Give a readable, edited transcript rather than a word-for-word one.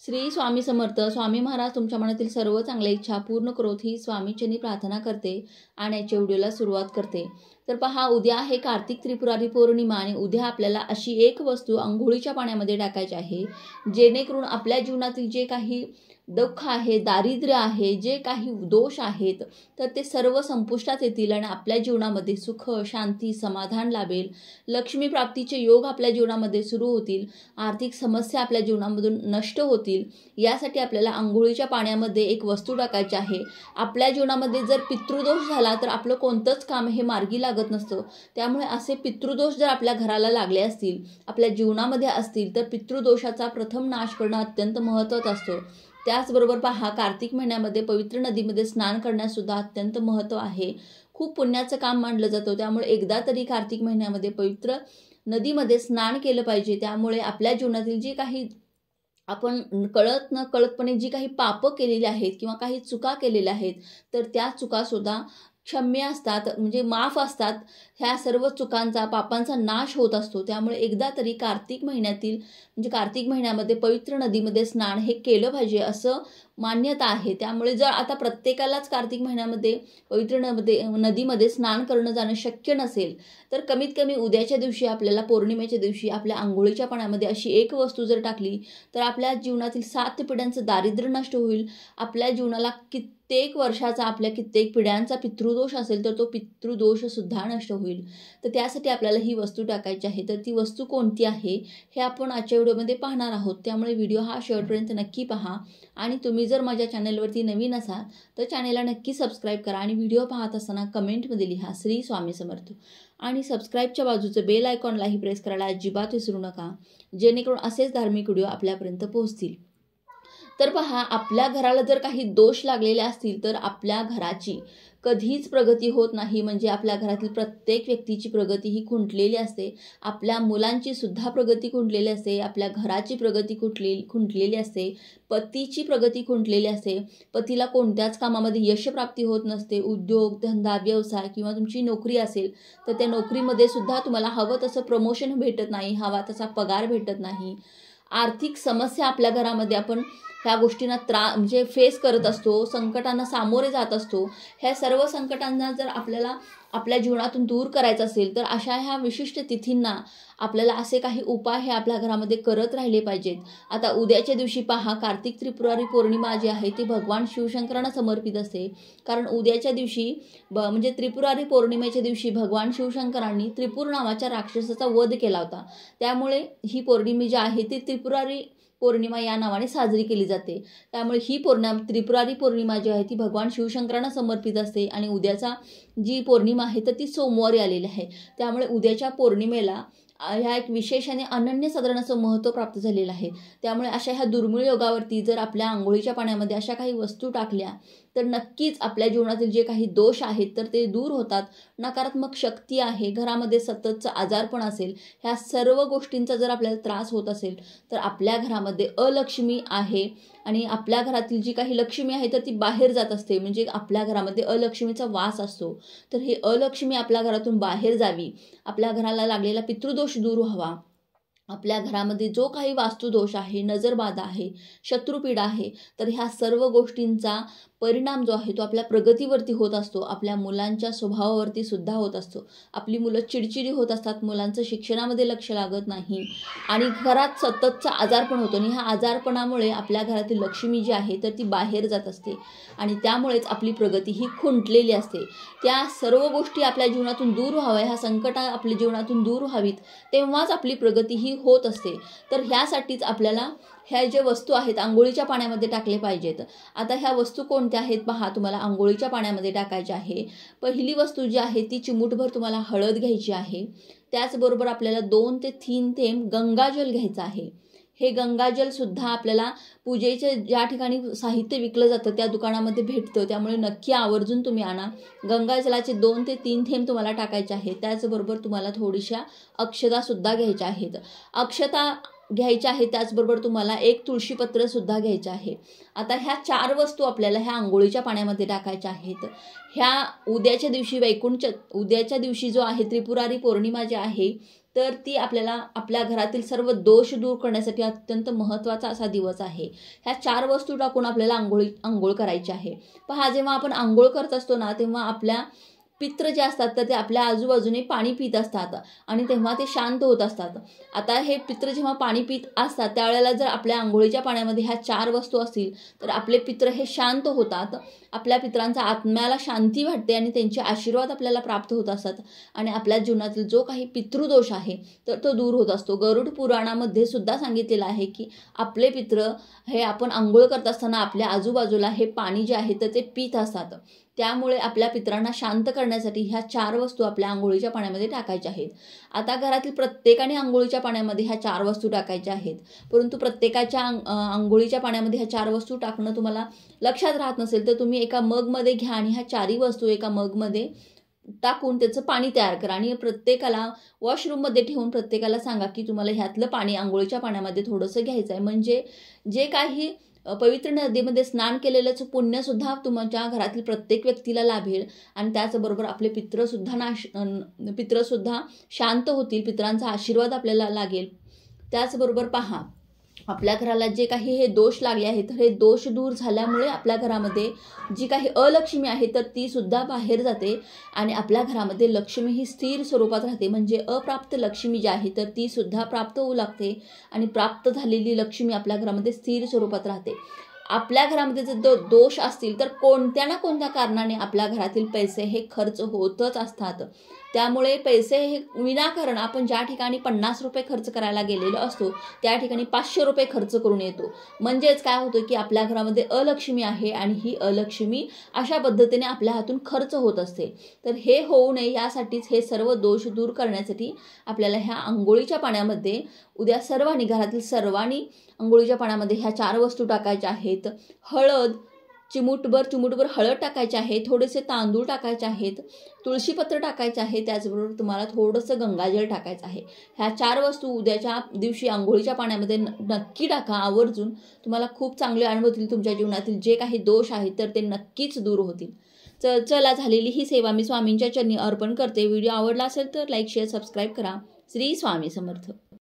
श्री स्वामी समर्थ. स्वामी महाराज तुमच्या मनातील सर्व चांगल्या इच्छा पूर्ण करोत ही स्वामीचरणी प्रार्थना करते आणि याच्या व्हिडिओला सुरुवात करते. तर पहा, उद्या आहे कार्तिक त्रिपुरारी पौर्णिमा आणि उद्या आपल्याला अशी एक वस्तू अंघोळीच्या पाण्यामध्ये टाकायची आहे, जेणेकरून आपल्या जीवनातील जे काही दुःख आहे, दारिद्र्य आहे, जे काही दोष आहेत तर ते सर्व संपुष्टात येतील आणि आपल्या जीवनामध्ये सुख, शांती, समाधान लाभेल. लक्ष्मी प्राप्तीचे योग आपल्या जीवनामध्ये सुरू होतील. आर्थिक समस्या आपल्या जीवनामधून नष्ट होतील. यासाठी आपल्याला अंघोळीच्या पाण्यामध्ये एक वस्तू टाकायची आहे. आपल्या जीवनामध्ये जर पितृदोष झाला तर आपलं कोणतंच काम हे मार्गी लागत नसतं. त्यामुळे असे पितृदोष जर आपल्या घराला लागले असतील, आपल्या जीवनामध्ये असतील, तर पितृदोषाचा प्रथम नाश करणं अत्यंत महत्त्वाचं असतं. त्याचबरोबर पहा, कार्तिक महिन्यामध्ये पवित्र नदीमध्ये स्नान करण्यास सुद्धा अत्यंत महत्त्व आहे. खूप पुण्याचं काम मानलं जातं. त्यामुळे एकदा तरी कार्तिक महिन्यामध्ये पवित्र नदीमध्ये स्नान केलं पाहिजे. त्यामुळे आपल्या जीवनातील जी काही आपण कळत न कळतपणे जी काही पापं केलेली आहेत किंवा काही चुका केलेल्या आहेत तर त्या चुकासुद्धा क्षम्य असतात, म्हणजे माफ असतात. ह्या सर्व चुकांचा, पापांचा नाश होत असतो. त्यामुळे एकदा तरी कार्तिक महिन्यामध्ये पवित्र नदीमध्ये स्नान हे केलं पाहिजे असं मान्यता आहे. त्यामुळे जर आता प्रत्येकालाच कार्तिक महिन्यामध्ये पवित्र नदीमध्ये स्नान करणं जाणं शक्य नसेल तर कमीत कमी उद्याच्या दिवशी आपल्याला, पौर्णिमेच्या दिवशी आपल्या अंघोळीच्या पाण्यामध्ये अशी एक वस्तू जर टाकली तर आपल्या जीवनातील 7 पिढ्यांचं दारिद्र्य नष्ट होईल. आपल्या जीवनाला कित्येक वर्षाचा, आपल्या कित्येक पिढ्यांचा पितृदोष असेल तर तो पितृदोष सुद्धा नष्ट होईल. तर त्यासाठी आपल्याला ही वस्तू टाकायची आहे. तर ती वस्तू कोणती आहे हे आपण आजच्या व्हिडिओमध्ये पाहणार आहोत. त्यामुळे व्हिडिओ हा शेवटपर्यंत नक्की पहा. आणि तुम्ही जर माझ्या चॅनलवरती नवीन असाल तर चॅनलला नक्की सबस्क्राईब करा आणि व्हिडिओ पाहत असताना कमेंटमध्ये लिहा श्री स्वामी समर्थ. आणि सबस्क्राईबच्या बाजूचं बेल आयकॉनलाही प्रेस करायला अजिबात विसरू नका, जेणेकरून असेच धार्मिक व्हिडिओ आपल्यापर्यंत पोहोचतील. तर पहा, आपल्या घराला जर काही दोष लागलेले असतील तर आपल्या घराची कधीच प्रगती होत नाही. म्हणजे आपल्या घरातील प्रत्येक व्यक्तीची प्रगती ही खुंटलेली असते. आपल्या मुलांची सुद्धा प्रगती खुंटलेली असते. आपल्या घराची प्रगती खुंटलेली असते. पतीची प्रगती खुंटलेली असते. पतीला कोणत्याच कामामध्ये यशप्राप्ती होत नसते. उद्योग, धंदा, व्यवसाय किंवा तुमची नोकरी असेल तर त्या नोकरीमध्ये सुद्धा तुम्हाला हवं तसं प्रमोशन भेटत नाही, हवा तसा पगार भेटत नाही. आर्थिक समस्या आपल्या घरामध्ये आपण ह्या गोष्टींना म्हणजे फेस करत असतो, संकटांना सामोरे जात असतो. ह्या सर्व संकटांना जर आपल्याला आपल्या जीवनातून दूर करायचं असेल तर अशा ह्या विशिष्ट तिथींना आपल्याला असे काही उपाय हे आपल्या घरामध्ये करत राहिले पाहिजेत. आता उद्याच्या दिवशी पहा, कार्तिक त्रिपुरारी पौर्णिमा जी आहे ती भगवान शिवशंकरांना समर्पित असते. कारण उद्याच्या दिवशी म्हणजे त्रिपुरारी पौर्णिमेच्या दिवशी भगवान शिवशंकरांनी त्रिपुर नावाच्या राक्षसाचा वध केला होता. त्यामुळे ही पौर्णिमा जी आहे ती त्रिपुरारी पौर्णिमा या नावाने साजरी केली जाते. त्यामुळे ही त्रिपुरारी पौर्णिमा जी आहे ती भगवान शिवशंकरांना समर्पित असते. आणि उद्याचा जी पौर्णिमा आहे तर ती सोमवारी आलेली आहे. त्यामुळे उद्याच्या पौर्णिमेला ह्या एक विशेष आणि अनन्यसाधारण असं महत्त्व प्राप्त झालेलं आहे. त्यामुळे अशा ह्या दुर्मिळ योगावरती जर आपल्या अंघोळीच्या पाण्यामध्ये अशा काही वस्तू टाकल्या तर नक्कीच आपल्या जीवनातील जे काही दोष आहेत तर ते दूर होतात. नकारात्मक शक्ती आहे, घरामध्ये सततचं आजारपण असेल, ह्या सर्व गोष्टींचा जर आपल्याला त्रास होत असेल तर आपल्या घरामध्ये अलक्ष्मी आहे. आणि आपल्या घरातील जी काही लक्ष्मी आहे तर ती बाहेर जात असते. म्हणजे आपल्या घरामध्ये अलक्ष्मीचा वास असतो. तर ही अलक्ष्मी आपल्या घरातून बाहेर जावी, आपल्या घराला लागलेला पितृदोष दूर व्हावा, आपल्या घरामध्ये जो काही वास्तुदोष आहे, नजरबाधा आहे, शत्रुपीडा आहे, तर ह्या सर्व गोष्टींचा परिणाम जो आहे तो आपल्या प्रगतीवरती होत असतो. आपल्या मुलांच्या स्वभावावरती सुद्धा होत असतो. आपली मुलं चिडचिडी होत असतात, मुलांचं शिक्षणामध्ये लक्ष लागत नाही आणि घरात सततचा आजारपण होतो. आणि ह्या आजारपणामुळे आपल्या घरातील लक्ष्मी जी आहे तर ती बाहेर जात असते आणि त्यामुळेच आपली प्रगती ही खुंटलेली असते. त्या सर्व गोष्टी आपल्या जीवनातून दूर व्हाव्या, ह्या संकट आपल्या जीवनातून दूर व्हावीत, तेव्हाच आपली प्रगती ही होत असते. तर ह्यासाठीच आपल्याला ह्या ज्या वस्तू आहेत अंघोळीच्या पाण्यामध्ये टाकले पाहिजेत. आता ह्या वस्तू कोणत्या आहेत पहा, तुम्हाला अंघोळीच्या पाण्यामध्ये टाकायच्या आहे. पहिली वस्तू जी आहे ती चिमूटभर तुम्हाला हळद घ्यायची आहे. त्याचबरोबर आपल्याला 2 ते 3 थेंब गंगाजल घ्यायचं आहे. हे गंगाजल सुद्धा आपल्याला पूजेचे ज्या ठिकाणी साहित्य विकलं जातं त्या दुकानामध्ये भेटतं. त्यामुळे नक्की आवर्जून तुम्ही आणा. गंगाजलाचे 2 ते 3 थेंब तुम्हाला टाकायचे आहेत. त्याचबरोबर तुम्हाला थोडीशा अक्षता सुद्धा घ्यायच्या आहेत. अक्षता घ्यायच्या आहे. त्याचबरोबर तुम्हाला एक तुळशीपत्र सुद्धा घ्यायचं आहे. आता ह्या 4 वस्तू आपल्याला ह्या अंघोळीच्या पाण्यामध्ये टाकायच्या आहेत. ह्या उद्याच्या दिवशी उद्याच्या दिवशी जो आहे त्रिपुरारी पौर्णिमा जी आहे तर ती आपल्याला आपल्या घरातील सर्व दोष दूर करण्यासाठी अत्यंत महत्त्वाचा असा दिवस आहे. ह्या 4 वस्तू टाकून आपल्याला आंघोळ करायची आहे. पहा, जेव्हा आपण आंघोळ करत असतो ना, तेव्हा आपल्या पित्र जे असतात तर ते आपल्या आजूबाजूने पाणी पित असतात आणि तेव्हा ते शांत होत असतात. आता हे पित्र जेव्हा पाणी पित असतात त्यावेळेला जर आपल्या आंघोळीच्या पाण्यामध्ये ह्या 4 वस्तू असतील तर आपले पित्र हे शांत होतात. आपल्या पित्रांचा आत्म्याला शांती वाटते आणि त्यांचे आशीर्वाद आपल्याला प्राप्त होत असतात आणि आपल्या जीवनातील जो काही पितृदोष आहे तर तो दूर होत असतो. गरुड पुराणामध्ये सुद्धा सांगितलेलं आहे की आपले पित्र हे आपण आंघोळ करत असताना आपल्या आजूबाजूला हे पाणी जे आहे तर ते पित असतात. त्यामुळे आपल्या पित्रांना शांत करण्यासाठी ह्या 4 वस्तू आपल्या आंघोळीच्या पाण्यामध्ये टाकायच्या आहेत. आता घरातील प्रत्येकाने आंघोळीच्या पाण्यामध्ये ह्या 4 वस्तू टाकायच्या आहेत, परंतु प्रत्येकाच्या आंघोळीच्या पाण्यामध्ये ह्या 4 वस्तू टाकणं तुम्हाला लक्षात राहत नसेल तर तुम्ही एका मगमध्ये घ्या आणि ह्या 4ही वस्तू एका मगमध्ये टाकून त्याचं पाणी तयार करा आणि प्रत्येकाला वॉशरूममध्ये ठेवून प्रत्येकाला सांगा की तुम्हाला ह्यातलं पाणी आंघोळीच्या पाण्यामध्ये थोडंसं घ्यायचं आहे. म्हणजे जे काही पवित्र नदीमध्ये स्नान केलेलंच पुण्यसुद्धा तुमच्या घरातील प्रत्येक व्यक्तीला लाभेल आणि त्याचबरोबर आपले पित्रसुद्धा शांत होतील, पित्रांचा आशीर्वाद आपल्याला लागेल. त्याचबरोबर पहा, आपल्या घराला जे काही हे दोष लागले आहेत तर हे दोष दूर झाल्यामुळे आपल्या घरामध्ये जी काही अलक्ष्मी आहे तर ती सुद्धा बाहेर जाते आणि आपल्या घरामध्ये लक्ष्मी ही स्थिर स्वरूपात राहते. म्हणजे अप्राप्त लक्ष्मी जी आहे तर ती सुद्धा प्राप्त होऊ लागते आणि प्राप्त झालेली लक्ष्मी आपल्या घरामध्ये स्थिर स्वरूपात राहते. आपल्या घरामध्ये जर दोष असतील तर कोणत्या ना कोणत्या कारणाने आपल्या घरातील पैसे हे खर्च होतच असतात. त्यामुळे पैसे हे विनाकारण आपण ज्या ठिकाणी 50 रुपये खर्च करायला गेलेलो असतो त्या ठिकाणी 500 रुपये खर्च करून येतो. म्हणजेच काय होतं की आपल्या घरामध्ये अलक्ष्मी आहे आणि ही अलक्ष्मी अशा पद्धतीने आपल्या हातून खर्च होत असते. तर हे होऊ नये यासाठीच हे सर्व दोष दूर करण्यासाठी आपल्याला ह्या आंघोळीच्या पाण्यामध्ये उद्या सर्वांनी, घरातील सर्वांनी आंघोळीच्या पाण्यामध्ये ह्या 4 वस्तू टाकायच्या आहेत. हळद, चिमूटभर हळद टाकायचे आहे, थोडेसे तांदूळ टाकायचे आहेत, तुळशीपत्र टाकायचे आहे, त्याचबरोबर तुम्हाला थोडंसं गंगाजल टाकायचं आहे. ह्या 4 वस्तू उद्याच्या दिवशी आंघोळीच्या पाण्यामध्ये नक्की टाका आवर्जून. तुम्हाला खूप चांगले अनुभवतील. तुमच्या जीवनातील जे काही दोष आहेत तर ते नक्कीच दूर होतील. चला, झालेली ही सेवा मी स्वामींच्या चरणी अर्पण करते. व्हिडिओ आवडला असेल तर लाईक, शेअर, सबस्क्राईब करा. श्री स्वामी समर्थ.